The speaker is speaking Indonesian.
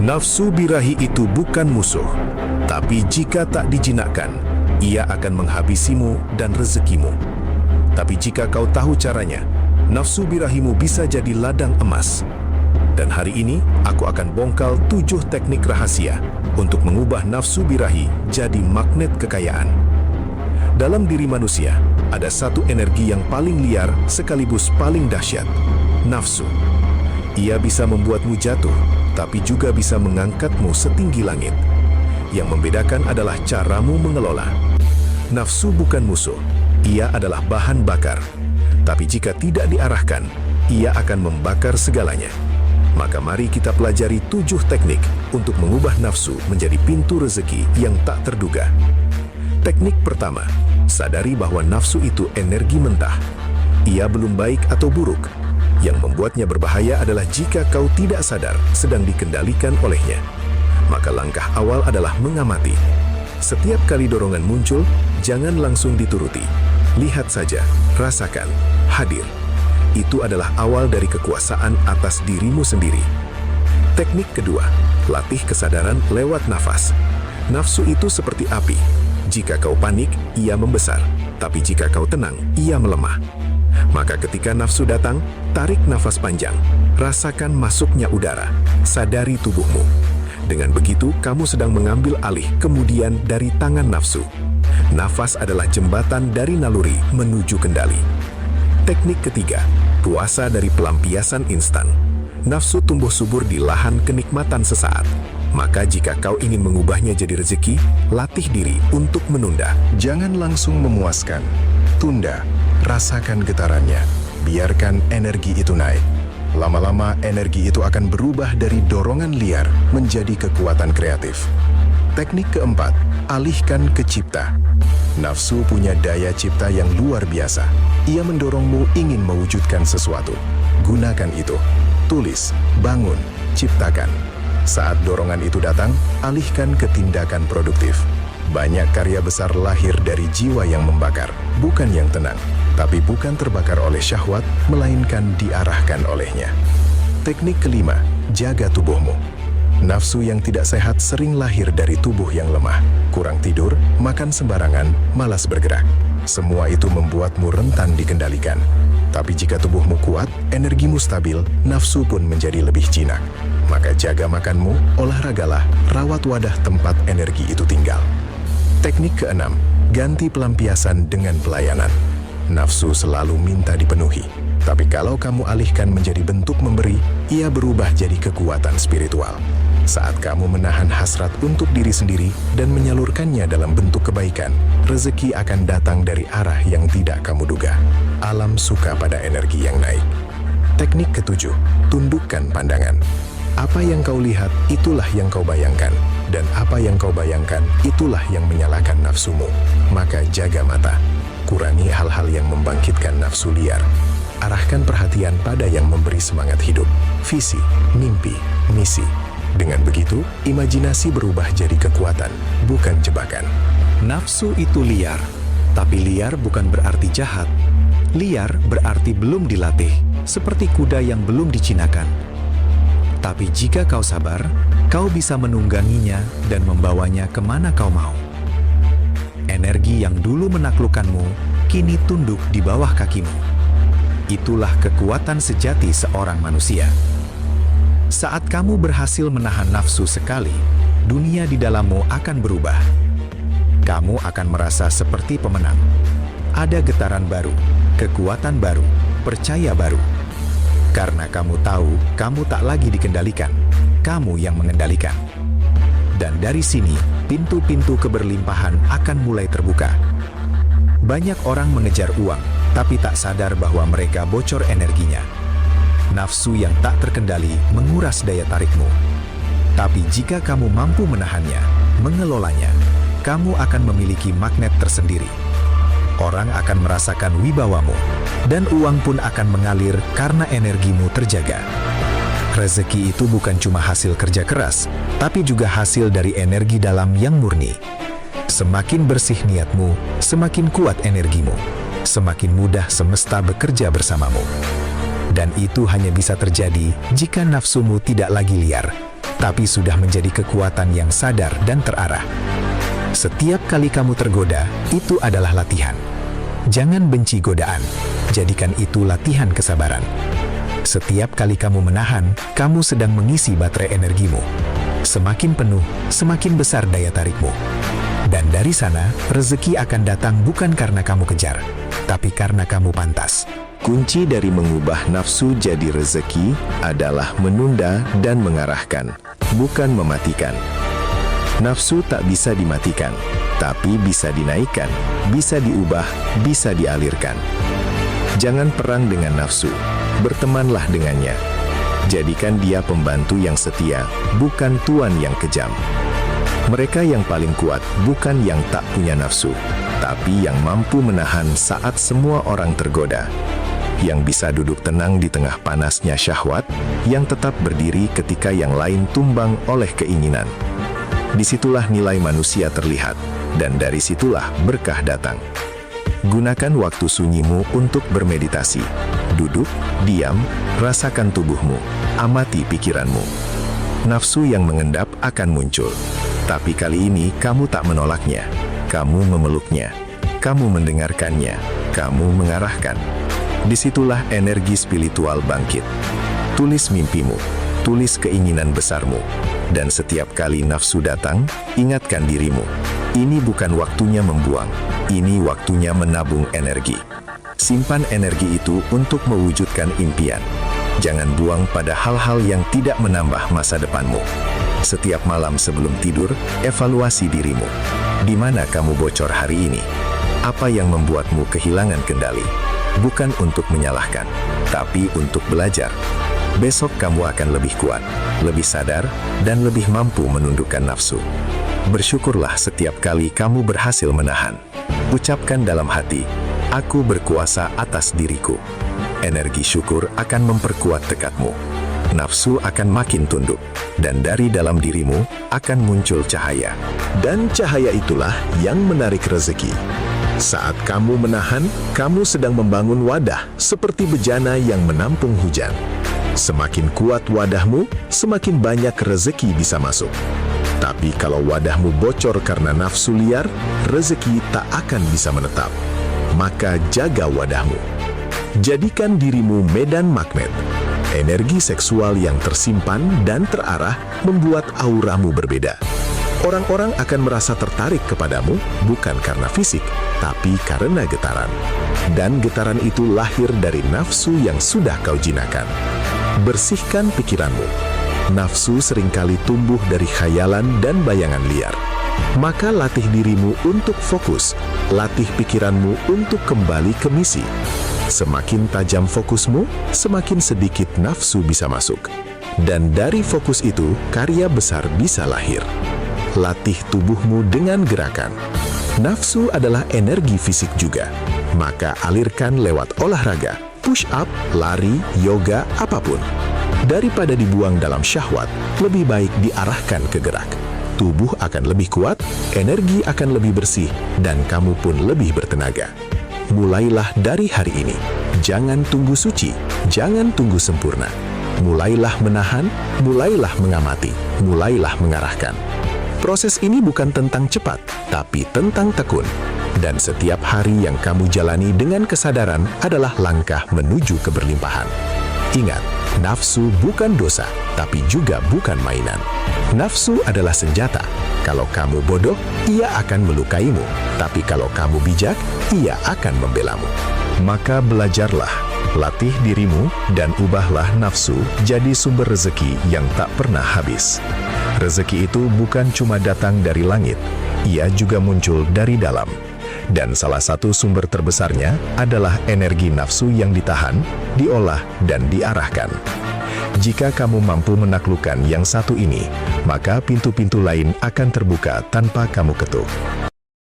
Nafsu birahi itu bukan musuh, tapi jika tak dijinakkan, ia akan menghabisimu dan rezekimu. Tapi jika kau tahu caranya, nafsu birahimu bisa jadi ladang emas. Dan hari ini, aku akan bongkal 7 teknik rahasia untuk mengubah nafsu birahi jadi magnet kekayaan. Dalam diri manusia, ada satu energi yang paling liar sekaligus paling dahsyat, nafsu. Ia bisa membuatmu jatuh, tapi juga bisa mengangkatmu setinggi langit. Yang membedakan adalah caramu mengelola. Nafsu bukan musuh, ia adalah bahan bakar. Tapi jika tidak diarahkan, ia akan membakar segalanya. Maka mari kita pelajari 7 teknik untuk mengubah nafsu menjadi pintu rezeki yang tak terduga. Teknik pertama, sadari bahwa nafsu itu energi mentah. Ia belum baik atau buruk. Yang membuatnya berbahaya adalah jika kau tidak sadar sedang dikendalikan olehnya. Maka langkah awal adalah mengamati. Setiap kali dorongan muncul, jangan langsung dituruti. Lihat saja, rasakan, hadir. Itu adalah awal dari kekuasaan atas dirimu sendiri. Teknik kedua, latih kesadaran lewat nafas. Nafsu itu seperti api. Jika kau panik, ia membesar. Tapi jika kau tenang, ia melemah. Maka ketika nafsu datang, tarik nafas panjang. Rasakan masuknya udara. Sadari tubuhmu. Dengan begitu, kamu sedang mengambil alih kemudian dari tangan nafsu. Nafas adalah jembatan dari naluri menuju kendali. Teknik ketiga, puasa dari pelampiasan instan. Nafsu tumbuh subur di lahan kenikmatan sesaat. Maka jika kau ingin mengubahnya jadi rezeki, latih diri untuk menunda. Jangan langsung memuaskan. Tunda, rasakan getarannya. Biarkan energi itu naik. Lama-lama energi itu akan berubah dari dorongan liar menjadi kekuatan kreatif. Teknik keempat, alihkan ke cipta. Nafsu punya daya cipta yang luar biasa. Ia mendorongmu ingin mewujudkan sesuatu. Gunakan itu. Tulis, bangun, ciptakan. Saat dorongan itu datang, alihkan ke tindakan produktif. Banyak karya besar lahir dari jiwa yang membakar, bukan yang tenang. Tapi bukan terbakar oleh syahwat, melainkan diarahkan olehnya. Teknik kelima, jaga tubuhmu. Nafsu yang tidak sehat sering lahir dari tubuh yang lemah. Kurang tidur, makan sembarangan, malas bergerak. Semua itu membuatmu rentan dikendalikan. Tapi jika tubuhmu kuat, energimu stabil, nafsu pun menjadi lebih jinak. Maka jaga makanmu, olahragalah, rawat wadah tempat energi itu tinggal. Teknik keenam, ganti pelampiasan dengan pelayanan. Nafsu selalu minta dipenuhi. Tapi kalau kamu alihkan menjadi bentuk memberi, ia berubah jadi kekuatan spiritual. Saat kamu menahan hasrat untuk diri sendiri dan menyalurkannya dalam bentuk kebaikan, rezeki akan datang dari arah yang tidak kamu duga. Alam suka pada energi yang naik. Teknik ketujuh, tundukkan pandangan. Apa yang kau lihat, itulah yang kau bayangkan. Dan apa yang kau bayangkan, itulah yang menyalakan nafsumu. Maka jaga mata. Kurangi hal-hal yang membangkitkan nafsu liar. Arahkan perhatian pada yang memberi semangat hidup. Visi, mimpi, misi. Dengan begitu, imajinasi berubah jadi kekuatan, bukan jebakan. Nafsu itu liar, tapi liar bukan berarti jahat. Liar berarti belum dilatih, seperti kuda yang belum dicinakan. Tapi jika kau sabar, kau bisa menungganginya dan membawanya kemana kau mau. Energi yang dulu menaklukkanmu, kini tunduk di bawah kakimu. Itulah kekuatan sejati seorang manusia. Saat kamu berhasil menahan nafsu sekali, dunia di dalammu akan berubah. Kamu akan merasa seperti pemenang. Ada getaran baru, kekuatan baru, percaya baru. Karena kamu tahu, kamu tak lagi dikendalikan, kamu yang mengendalikan. Dan dari sini, pintu-pintu keberlimpahan akan mulai terbuka. Banyak orang mengejar uang, tapi tak sadar bahwa mereka bocor energinya. Nafsu yang tak terkendali menguras daya tarikmu. Tapi jika kamu mampu menahannya, mengelolanya, kamu akan memiliki magnet tersendiri. Orang akan merasakan wibawamu, dan uang pun akan mengalir karena energimu terjaga. Rezeki itu bukan cuma hasil kerja keras, tapi juga hasil dari energi dalam yang murni. Semakin bersih niatmu, semakin kuat energimu. Semakin mudah semesta bekerja bersamamu. Dan itu hanya bisa terjadi jika nafsumu tidak lagi liar, tapi sudah menjadi kekuatan yang sadar dan terarah. Setiap kali kamu tergoda, itu adalah latihan. Jangan benci godaan, jadikan itu latihan kesabaran. Setiap kali kamu menahan, kamu sedang mengisi baterai energimu. Semakin penuh, semakin besar daya tarikmu. Dan dari sana, rezeki akan datang bukan karena kamu kejar, tapi karena kamu pantas. Kunci dari mengubah nafsu jadi rezeki adalah menunda dan mengarahkan, bukan mematikan. Nafsu tak bisa dimatikan, tapi bisa dinaikkan, bisa diubah, bisa dialirkan. Jangan perang dengan nafsu, bertemanlah dengannya. Jadikan dia pembantu yang setia, bukan tuan yang kejam. Mereka yang paling kuat bukan yang tak punya nafsu, tapi yang mampu menahan saat semua orang tergoda. Yang bisa duduk tenang di tengah panasnya syahwat, yang tetap berdiri ketika yang lain tumbang oleh keinginan. Disitulah nilai manusia terlihat, dan dari situlah berkah datang. Gunakan waktu sunyimu untuk bermeditasi. Duduk, diam, rasakan tubuhmu, amati pikiranmu. Nafsu yang mengendap akan muncul. Tapi kali ini kamu tak menolaknya, kamu memeluknya, kamu mendengarkannya, kamu mengarahkan. Disitulah energi spiritual bangkit. Tulis mimpimu, tulis keinginan besarmu, dan setiap kali nafsu datang, ingatkan dirimu, ini bukan waktunya membuang, ini waktunya menabung energi. Simpan energi itu untuk mewujudkan impian. Jangan buang pada hal-hal yang tidak menambah masa depanmu. Setiap malam sebelum tidur, evaluasi dirimu. Di mana kamu bocor hari ini? Apa yang membuatmu kehilangan kendali? Bukan untuk menyalahkan, tapi untuk belajar. Besok kamu akan lebih kuat, lebih sadar, dan lebih mampu menundukkan nafsu. Bersyukurlah setiap kali kamu berhasil menahan. Ucapkan dalam hati, aku berkuasa atas diriku. Energi syukur akan memperkuat tekadmu. Nafsu akan makin tunduk, dan dari dalam dirimu akan muncul cahaya. Dan cahaya itulah yang menarik rezeki. Saat kamu menahan, kamu sedang membangun wadah seperti bejana yang menampung hujan. Semakin kuat wadahmu, semakin banyak rezeki bisa masuk. Tapi kalau wadahmu bocor karena nafsu liar, rezeki tak akan bisa menetap. Maka jaga wadahmu. Jadikan dirimu medan magnet. Energi seksual yang tersimpan dan terarah membuat auramu berbeda. Orang-orang akan merasa tertarik kepadamu bukan karena fisik, tapi karena getaran. Dan getaran itu lahir dari nafsu yang sudah kau jinakan. Bersihkan pikiranmu. Nafsu seringkali tumbuh dari khayalan dan bayangan liar. Maka latih dirimu untuk fokus, latih pikiranmu untuk kembali ke misi. Semakin tajam fokusmu, semakin sedikit nafsu bisa masuk. Dan dari fokus itu, karya besar bisa lahir. Latih tubuhmu dengan gerakan. Nafsu adalah energi fisik juga. Maka alirkan lewat olahraga, push up, lari, yoga, apapun. Daripada dibuang dalam syahwat, lebih baik diarahkan ke gerak. Tubuh akan lebih kuat, energi akan lebih bersih, dan kamu pun lebih bertenaga. Mulailah dari hari ini. Jangan tunggu suci, jangan tunggu sempurna. Mulailah menahan, mulailah mengamati, mulailah mengarahkan. Proses ini bukan tentang cepat, tapi tentang tekun. Dan setiap hari yang kamu jalani dengan kesadaran adalah langkah menuju keberlimpahan. Ingat, nafsu bukan dosa, tapi juga bukan mainan. Nafsu adalah senjata. Kalau kamu bodoh, ia akan melukaimu. Tapi kalau kamu bijak, ia akan membelamu. Maka belajarlah, latih dirimu, dan ubahlah nafsu jadi sumber rezeki yang tak pernah habis. Rezeki itu bukan cuma datang dari langit, ia juga muncul dari dalam. Dan salah satu sumber terbesarnya adalah energi nafsu yang ditahan, diolah, dan diarahkan. Jika kamu mampu menaklukkan yang satu ini, maka pintu-pintu lain akan terbuka tanpa kamu ketuk.